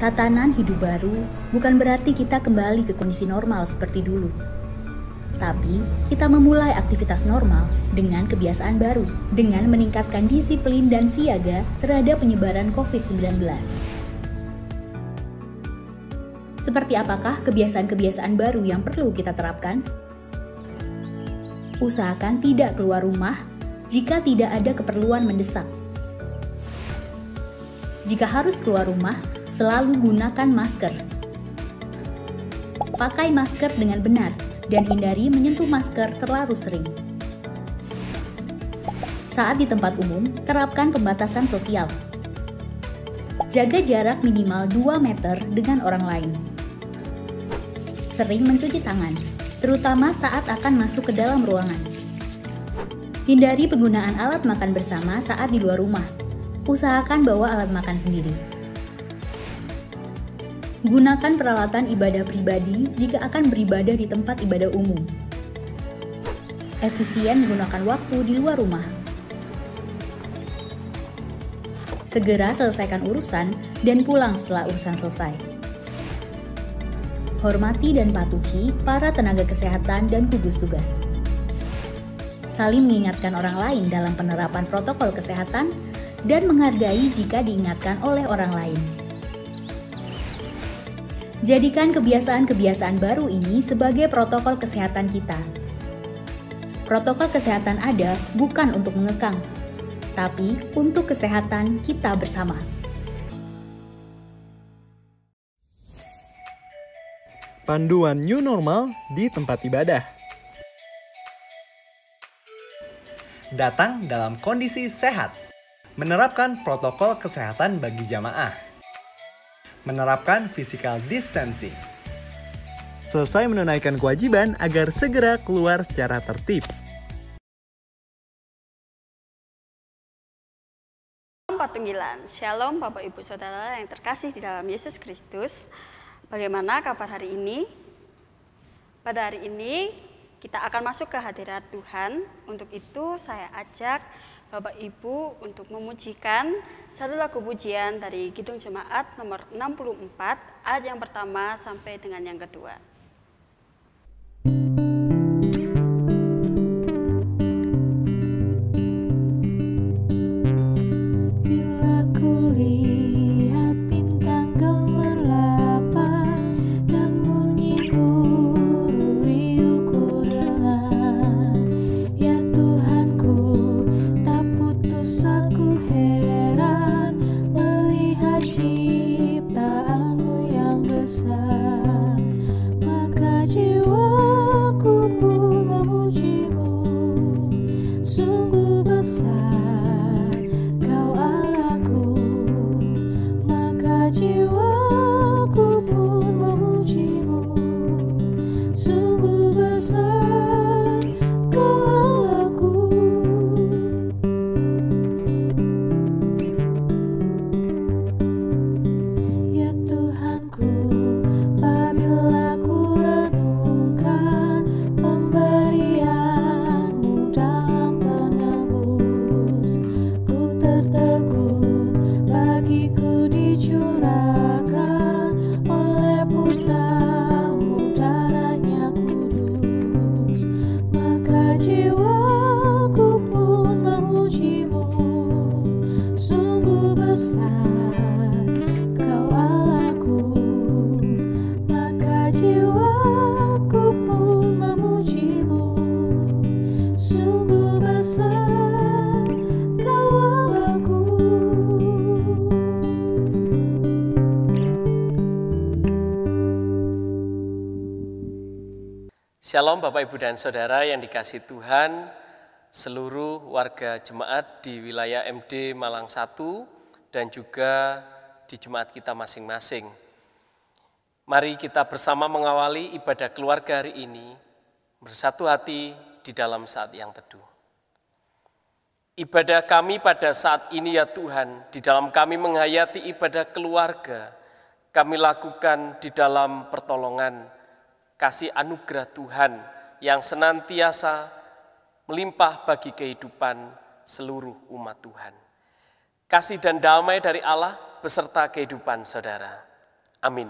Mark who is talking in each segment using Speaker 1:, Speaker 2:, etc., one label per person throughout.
Speaker 1: Tatanan hidup baru bukan berarti kita kembali ke kondisi normal seperti dulu. Tapi, kita memulai aktivitas normal dengan kebiasaan baru, dengan meningkatkan disiplin dan siaga terhadap penyebaran COVID-19. Seperti apakah kebiasaan-kebiasaan baru yang perlu kita terapkan? Usahakan tidak keluar rumah jika tidak ada keperluan mendesak. Jika harus keluar rumah, selalu gunakan masker. Pakai masker dengan benar dan hindari menyentuh masker terlalu sering. Saat di tempat umum, terapkan pembatasan sosial. Jaga jarak minimal 2 meter dengan orang lain. Sering mencuci tangan, terutama saat akan masuk ke dalam ruangan. Hindari penggunaan alat makan bersama saat di luar rumah. Usahakan bawa alat makan sendiri. Gunakan peralatan ibadah pribadi jika akan beribadah di tempat ibadah umum. Efisien menggunakan waktu di luar rumah. Segera selesaikan urusan dan pulang setelah urusan selesai. Hormati dan patuhi para tenaga kesehatan dan gugus tugas. Saling mengingatkan orang lain dalam penerapan protokol kesehatan dan menghargai jika diingatkan oleh orang lain. Jadikan kebiasaan-kebiasaan baru ini sebagai protokol kesehatan kita. Protokol kesehatan ada bukan untuk mengekang, tapi untuk kesehatan kita bersama.
Speaker 2: Panduan new normal di tempat ibadah.
Speaker 3: Datang dalam kondisi sehat. Menerapkan protokol kesehatan bagi jamaah. Menerapkan physical distancing.
Speaker 2: Selesai menunaikan kewajiban agar segera keluar secara tertib.
Speaker 4: Shalom Bapak Ibu Saudara yang terkasih di dalam Yesus Kristus. Bagaimana kabar hari ini? Pada hari ini kita akan masuk ke hadirat Tuhan. Untuk itu saya ajak Bapak Ibu untuk memujikan satu lagu pujian dari Kidung Jemaat nomor 64 ayat yang pertama sampai dengan yang kedua.
Speaker 5: Shalom Bapak Ibu dan Saudara yang dikasihi Tuhan, seluruh warga jemaat di wilayah MD Malang 1 dan juga di jemaat kita masing-masing. Mari kita bersama mengawali ibadah keluarga hari ini, bersatu hati di dalam saat yang teduh. Ibadah kami pada saat ini ya Tuhan, di dalam kami menghayati ibadah keluarga, kami lakukan di dalam pertolongan kasih anugerah Tuhan yang senantiasa melimpah bagi kehidupan seluruh umat Tuhan. Kasih dan damai dari Allah beserta kehidupan saudara. Amin.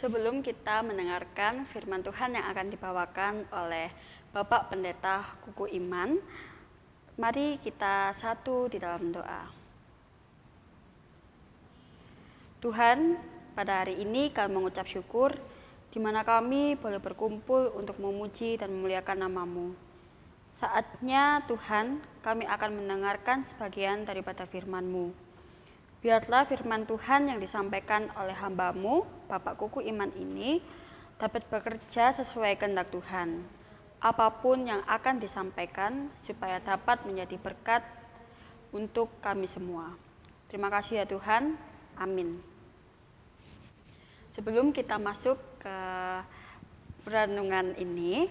Speaker 4: Sebelum kita mendengarkan firman Tuhan yang akan dibawakan oleh Bapak Pendeta Kuku Iman, mari kita satu di dalam doa. Tuhan, pada hari ini kami mengucap syukur di mana kami boleh berkumpul untuk memuji dan memuliakan nama-Mu. Saatnya Tuhan, kami akan mendengarkan sebagian daripada firman-Mu. Biarlah firman Tuhan yang disampaikan oleh hamba-Mu, Bapak Kuku Iman ini, dapat bekerja sesuai kehendak Tuhan. Apapun yang akan disampaikan, supaya dapat menjadi berkat untuk kami semua. Terima kasih ya Tuhan. Amin. Sebelum kita masuk ke renungan ini,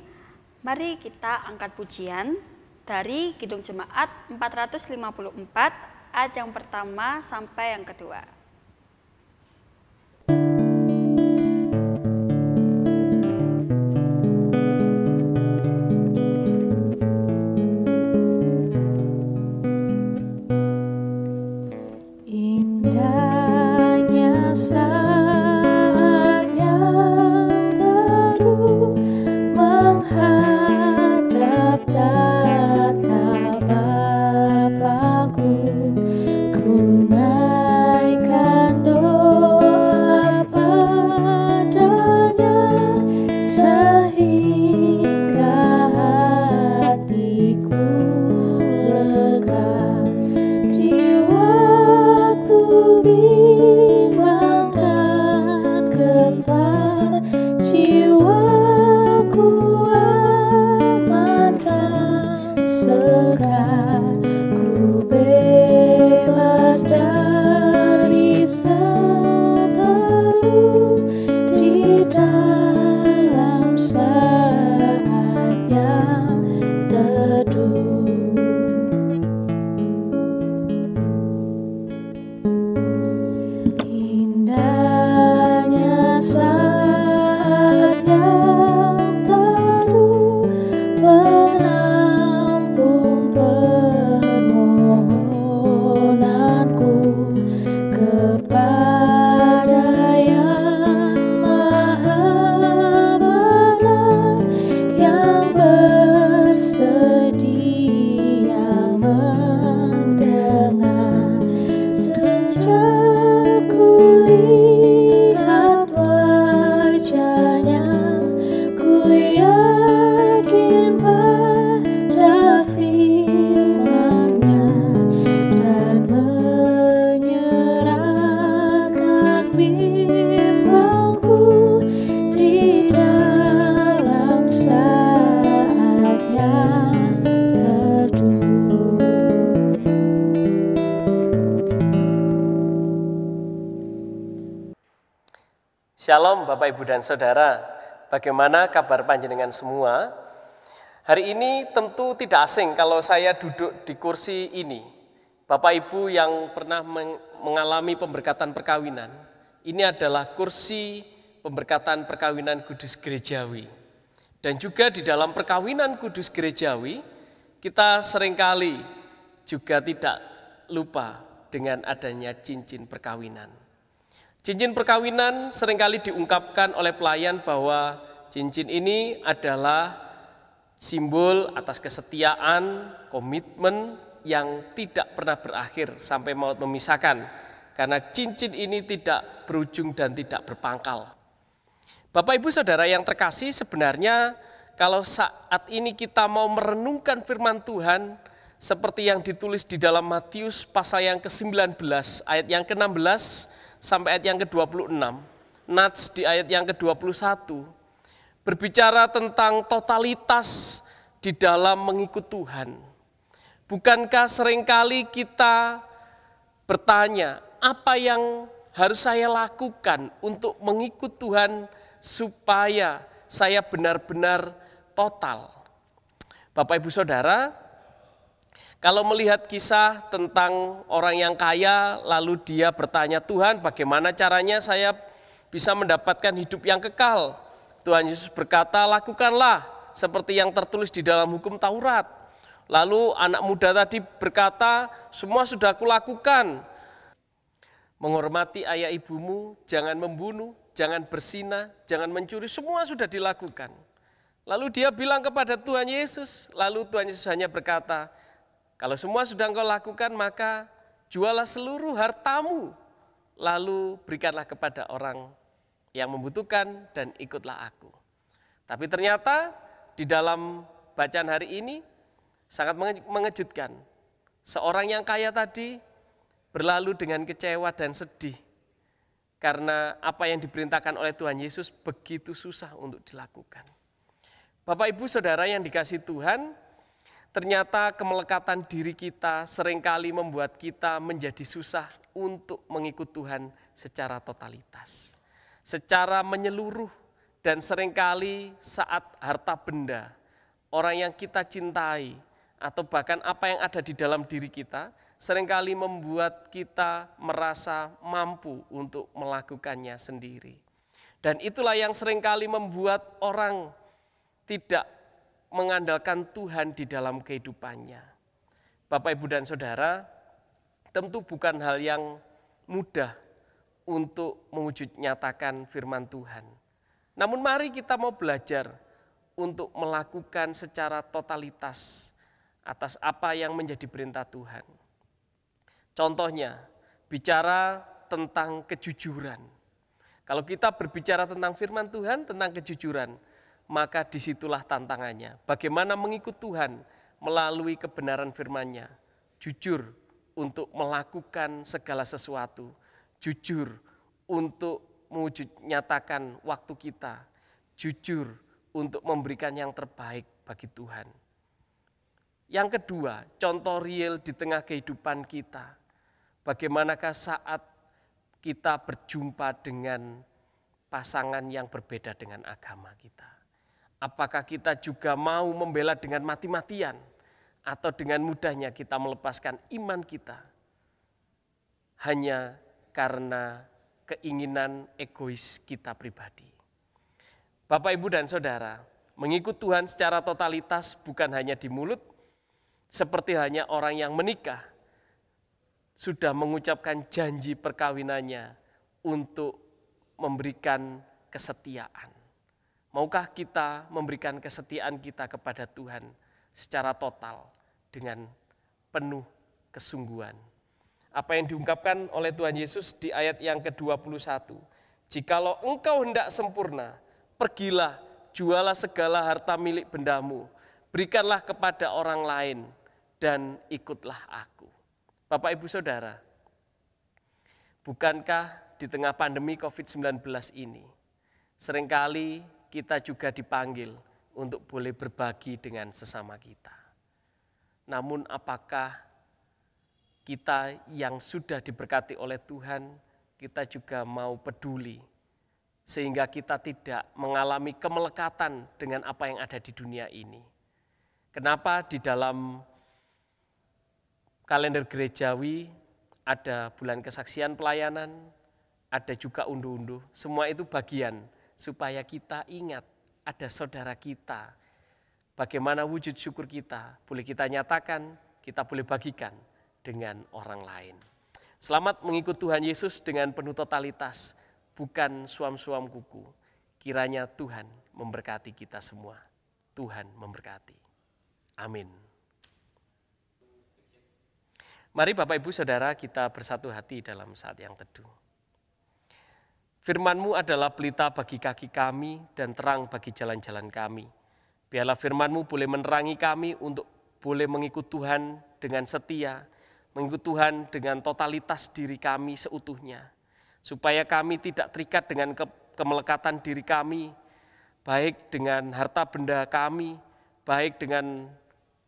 Speaker 4: mari kita angkat pujian dari Kidung Jemaat 454, ayat yang pertama sampai yang kedua.
Speaker 6: Indahnya saat yang teduh menghadap tatap Bapa-Ku. Ku naikkan doa padanya sehingga hatiku lega di waktu bimbang dan gentar, jiwaku aman dan segar. Ku bebas dari seteru di dalam saat yang teduh. Indahnya saat yang teduh menampung permohonanku kepada Yang Maha Benar, yang bersedia mendengar. Sejak kulihat wajahnya, ku yakin pada firman-Nya dan menyerahkan bimbangku di dalam saat yang teduh.
Speaker 5: Shalom Bapak Ibu dan Saudara, bagaimana kabar panjenengan semua? Hari ini tentu tidak asing kalau saya duduk di kursi ini. Bapak Ibu yang pernah mengalami pemberkatan perkawinan, ini adalah kursi pemberkatan perkawinan kudus gerejawi. Dan juga di dalam perkawinan kudus gerejawi, kita seringkali juga tidak lupa dengan adanya cincin perkawinan. Cincin perkawinan seringkali diungkapkan oleh pelayan bahwa cincin ini adalah simbol atas kesetiaan, komitmen yang tidak pernah berakhir sampai maut memisahkan. Karena cincin ini tidak berujung dan tidak berpangkal. Bapak Ibu Saudara yang terkasih, sebenarnya kalau saat ini kita mau merenungkan firman Tuhan seperti yang ditulis di dalam Matius pasal yang ke-19 ayat yang ke-16 sampai ayat yang ke-26, Nats di ayat yang ke-21, berbicara tentang totalitas di dalam mengikut Tuhan. Bukankah seringkali kita bertanya, apa yang harus saya lakukan untuk mengikut Tuhan supaya saya benar-benar total? Bapak Ibu Saudara, kalau melihat kisah tentang orang yang kaya, lalu dia bertanya, Tuhan, bagaimana caranya saya bisa mendapatkan hidup yang kekal? Tuhan Yesus berkata, lakukanlah seperti yang tertulis di dalam hukum Taurat. Lalu anak muda tadi berkata, semua sudah kulakukan. Menghormati ayah ibumu, jangan membunuh, jangan berzina, jangan mencuri, semua sudah dilakukan. Lalu dia bilang kepada Tuhan Yesus, lalu Tuhan Yesus hanya berkata, kalau semua sudah engkau lakukan, maka jualah seluruh hartamu, lalu berikanlah kepada orang yang membutuhkan dan ikutlah aku. Tapi ternyata di dalam bacaan hari ini sangat mengejutkan. Seorang yang kaya tadi berlalu dengan kecewa dan sedih karena apa yang diperintahkan oleh Tuhan Yesus begitu susah untuk dilakukan. Bapak Ibu Saudara yang dikasihi Tuhan, ternyata kemelekatan diri kita seringkali membuat kita menjadi susah untuk mengikut Tuhan secara totalitas, secara menyeluruh, dan seringkali saat harta benda, orang yang kita cintai, atau bahkan apa yang ada di dalam diri kita, seringkali membuat kita merasa mampu untuk melakukannya sendiri. Dan itulah yang seringkali membuat orang tidak mengandalkan Tuhan di dalam kehidupannya. Bapak, Ibu, dan Saudara, tentu bukan hal yang mudah untuk mewujud nyatakan firman Tuhan. Namun mari kita mau belajar untuk melakukan secara totalitas atas apa yang menjadi perintah Tuhan. Contohnya, bicara tentang kejujuran. Kalau kita berbicara tentang firman Tuhan, tentang kejujuran, maka disitulah tantangannya. Bagaimana mengikut Tuhan melalui kebenaran firman-Nya. Jujur untuk melakukan segala sesuatu. Jujur untuk mewujud nyatakan waktu kita. Jujur untuk memberikan yang terbaik bagi Tuhan. Yang kedua, contoh real di tengah kehidupan kita. Bagaimanakah saat kita berjumpa dengan pasangan yang berbeda dengan agama kita? Apakah kita juga mau membela dengan mati-matian? Atau dengan mudahnya kita melepaskan iman kita? Hanya karena keinginan egois kita pribadi. Bapak, Ibu, dan Saudara, mengikut Tuhan secara totalitas bukan hanya di mulut, seperti hanya orang yang menikah, sudah mengucapkan janji perkawinannya untuk memberikan kesetiaan. Maukah kita memberikan kesetiaan kita kepada Tuhan secara total dengan penuh kesungguhan? Apa yang diungkapkan oleh Tuhan Yesus di ayat yang ke-21. Jikalau engkau hendak sempurna, pergilah, jualah segala harta milik bendamu, berikanlah kepada orang lain, dan ikutlah aku. Bapak, Ibu, Saudara, bukankah di tengah pandemi COVID-19 ini, seringkali kita juga dipanggil untuk boleh berbagi dengan sesama kita. Namun apakah kita yang sudah diberkati oleh Tuhan, kita juga mau peduli, sehingga kita tidak mengalami kemelekatan dengan apa yang ada di dunia ini. Kenapa di dalam kalender gerejawi ada bulan kesaksian pelayanan, ada juga unduh-unduh. Semua itu bagian supaya kita ingat ada saudara kita. Bagaimana wujud syukur kita, boleh kita nyatakan, kita boleh bagikan dengan orang lain. Selamat mengikut Tuhan Yesus dengan penuh totalitas, bukan suam-suam kuku. Kiranya Tuhan memberkati kita semua. Tuhan memberkati. Amin. Mari Bapak Ibu Saudara kita bersatu hati dalam saat yang teduh. Firman-Mu adalah pelita bagi kaki kami dan terang bagi jalan-jalan kami. Biarlah firman-Mu boleh menerangi kami untuk boleh mengikut Tuhan dengan setia, mengikut Tuhan dengan totalitas diri kami seutuhnya. Supaya kami tidak terikat dengan kemelekatan diri kami, baik dengan harta benda kami, baik dengan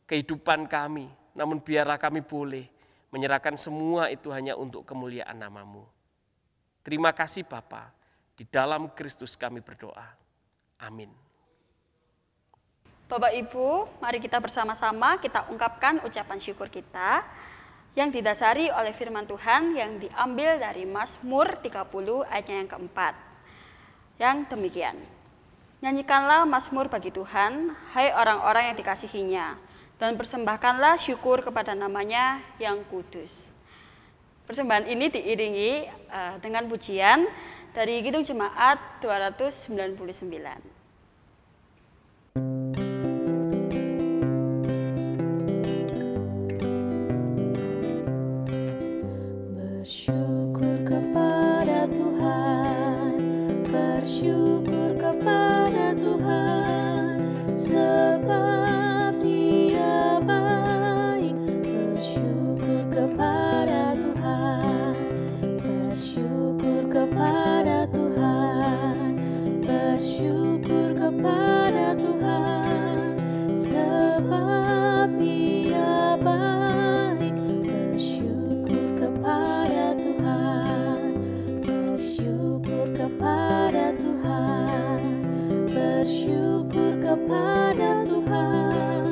Speaker 5: kehidupan kami. Namun biarlah kami boleh menyerahkan semua itu hanya untuk kemuliaan nama-Mu. Terima kasih Bapa, di dalam Kristus kami berdoa. Amin.
Speaker 4: Bapak Ibu, mari kita bersama-sama kita ungkapkan ucapan syukur kita yang didasari oleh firman Tuhan yang diambil dari Mazmur 30 ayatnya yang keempat. Yang demikian, nyanyikanlah Mazmur bagi Tuhan, hai orang-orang yang dikasihinya, dan persembahkanlah syukur kepada namanya yang kudus. Persembahan ini diiringi dengan pujian dari Kidung Jemaat 299.
Speaker 6: Bersyukur kepada Tuhan, bersyukur kepada Tuhan, sebab Dia baik. Bersyukur kepada Tuhan, bersyukur kepada Tuhan, bersyukur kepada Tuhan, sebab Dia baik. Bersyukur kepada Tuhan, bersyukur kepada Tuhan, bersyukur kepada Tuhan,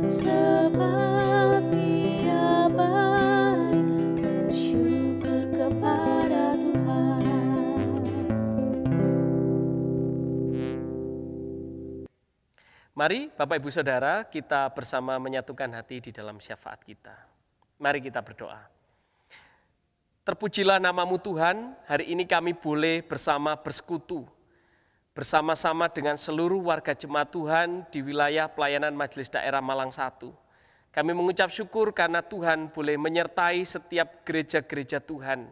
Speaker 6: sebab Dia baik. Bersyukur kepada Tuhan.
Speaker 5: Mari Bapak Ibu Saudara kita bersama menyatukan hati di dalam syafaat kita. Mari kita berdoa. Terpujilah nama-Mu Tuhan, hari ini kami boleh bersama bersekutu, bersama-sama dengan seluruh warga jemaat Tuhan di wilayah pelayanan Majelis Daerah Malang 1. Kami mengucap syukur karena Tuhan boleh menyertai setiap gereja-gereja Tuhan.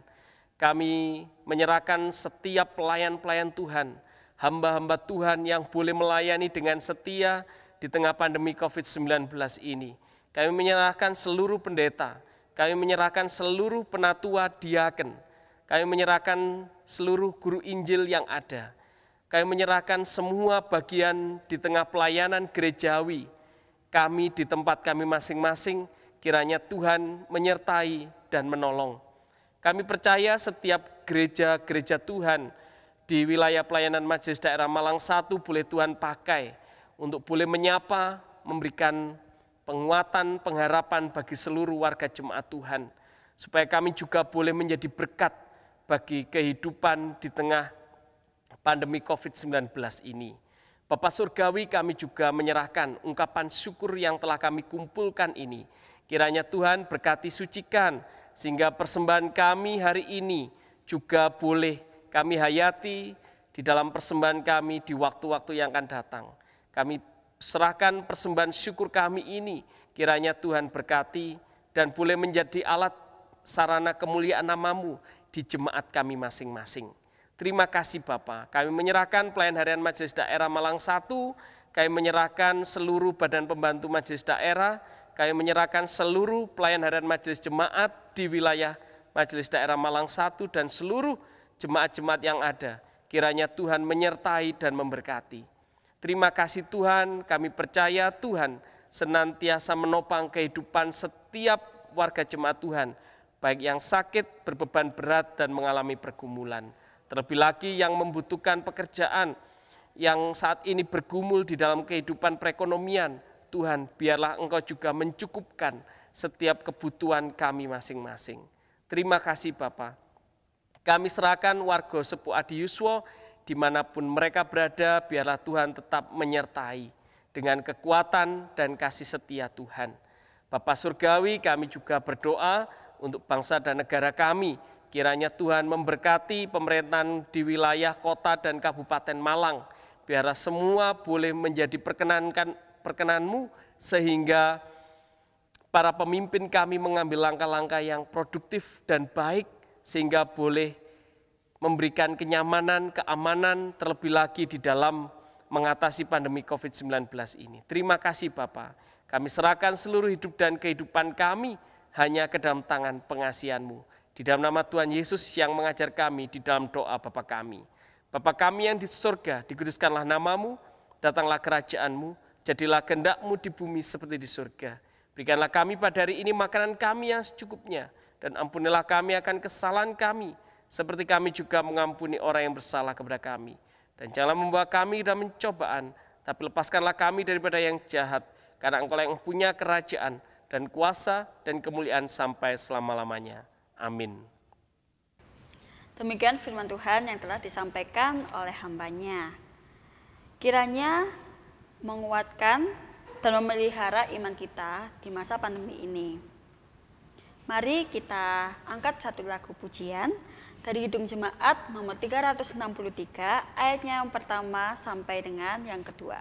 Speaker 5: Kami menyerahkan setiap pelayan-pelayan Tuhan, hamba-hamba Tuhan yang boleh melayani dengan setia di tengah pandemi COVID-19 ini. Kami menyerahkan seluruh pendeta, kami menyerahkan seluruh penatua diaken, kami menyerahkan seluruh guru Injil yang ada. Kami menyerahkan semua bagian di tengah pelayanan gerejawi, kami di tempat kami masing-masing, kiranya Tuhan menyertai dan menolong. Kami percaya setiap gereja-gereja Tuhan di wilayah pelayanan Majelis Daerah Malang 1 boleh Tuhan pakai untuk boleh menyapa, memberikan penguatan, pengharapan bagi seluruh warga jemaat Tuhan. Supaya kami juga boleh menjadi berkat bagi kehidupan di tengah pandemi COVID-19 ini. Bapa Surgawi, kami juga menyerahkan ungkapan syukur yang telah kami kumpulkan ini. Kiranya Tuhan berkati sucikan, sehingga persembahan kami hari ini juga boleh kami hayati di dalam persembahan kami di waktu-waktu yang akan datang. Kami serahkan persembahan syukur kami ini, kiranya Tuhan berkati dan boleh menjadi alat sarana kemuliaan nama-Mu di jemaat kami masing-masing. Terima kasih Bapa. Kami menyerahkan pelayan harian Majelis Daerah Malang 1, kami menyerahkan seluruh badan pembantu Majelis Daerah, kami menyerahkan seluruh pelayan harian Majelis Jemaat di wilayah Majelis Daerah Malang 1 dan seluruh jemaat-jemaat yang ada. Kiranya Tuhan menyertai dan memberkati. Terima kasih Tuhan, kami percaya Tuhan senantiasa menopang kehidupan setiap warga jemaat Tuhan, baik yang sakit, berbeban berat, dan mengalami pergumulan. Terlebih lagi yang membutuhkan pekerjaan, yang saat ini bergumul di dalam kehidupan perekonomian, Tuhan, biarlah Engkau juga mencukupkan setiap kebutuhan kami masing-masing. Terima kasih Bapa. Kami serahkan warga Sepuh Adi Yuswo, dimanapun mereka berada, biarlah Tuhan tetap menyertai dengan kekuatan dan kasih setia Tuhan. Bapa Surgawi, kami juga berdoa untuk bangsa dan negara kami. Kiranya Tuhan memberkati pemerintahan di wilayah kota dan kabupaten Malang. Biarlah semua boleh menjadi perkenan-Mu, sehingga para pemimpin kami mengambil langkah-langkah yang produktif dan baik, sehingga boleh memberikan kenyamanan, keamanan, terlebih lagi di dalam mengatasi pandemi COVID-19 ini. Terima kasih Bapa. Kami serahkan seluruh hidup dan kehidupan kami hanya ke dalam tangan pengasihan-Mu. Di dalam nama Tuhan Yesus yang mengajar kami di dalam doa Bapa kami. Bapa kami yang di surga, dikuduskanlah nama-Mu, datanglah kerajaan-Mu, jadilah kehendak-Mu di bumi seperti di surga. Berikanlah kami pada hari ini makanan kami yang secukupnya, dan ampunilah kami akan kesalahan kami, seperti kami juga mengampuni orang yang bersalah kepada kami. Dan janganlah membawa kami dalam pencobaan, tapi lepaskanlah kami daripada yang jahat, karena Engkau yang punya kerajaan dan kuasa dan kemuliaan sampai selama-lamanya. Amin.
Speaker 4: Demikian firman Tuhan yang telah disampaikan oleh hamba-Nya. Kiranya menguatkan dan memelihara iman kita di masa pandemi ini. Mari kita angkat satu lagu pujian dari Kidung Jemaat nomor 363, ayatnya yang pertama sampai dengan yang kedua.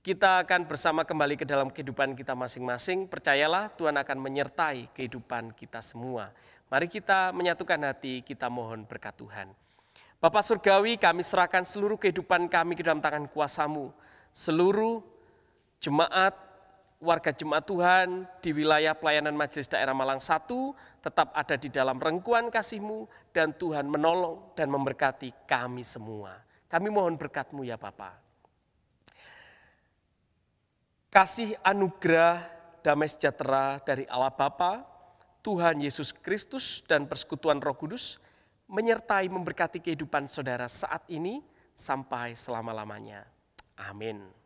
Speaker 5: Kita akan bersama kembali ke dalam kehidupan kita masing-masing. Percayalah Tuhan akan menyertai kehidupan kita semua. Mari kita menyatukan hati, kita mohon berkat Tuhan. Bapa Surgawi, kami serahkan seluruh kehidupan kami ke dalam tangan kuasa-Mu. Seluruh jemaat, warga jemaat Tuhan di wilayah pelayanan Majelis Daerah Malang 1 tetap ada di dalam rengkuan kasih-Mu, dan Tuhan menolong dan memberkati kami semua. Kami mohon berkat-Mu ya Bapa. Kasih anugerah damai sejahtera dari Allah Bapa, Tuhan Yesus Kristus dan persekutuan Roh Kudus menyertai memberkati kehidupan saudara saat ini sampai selama-lamanya. Amin.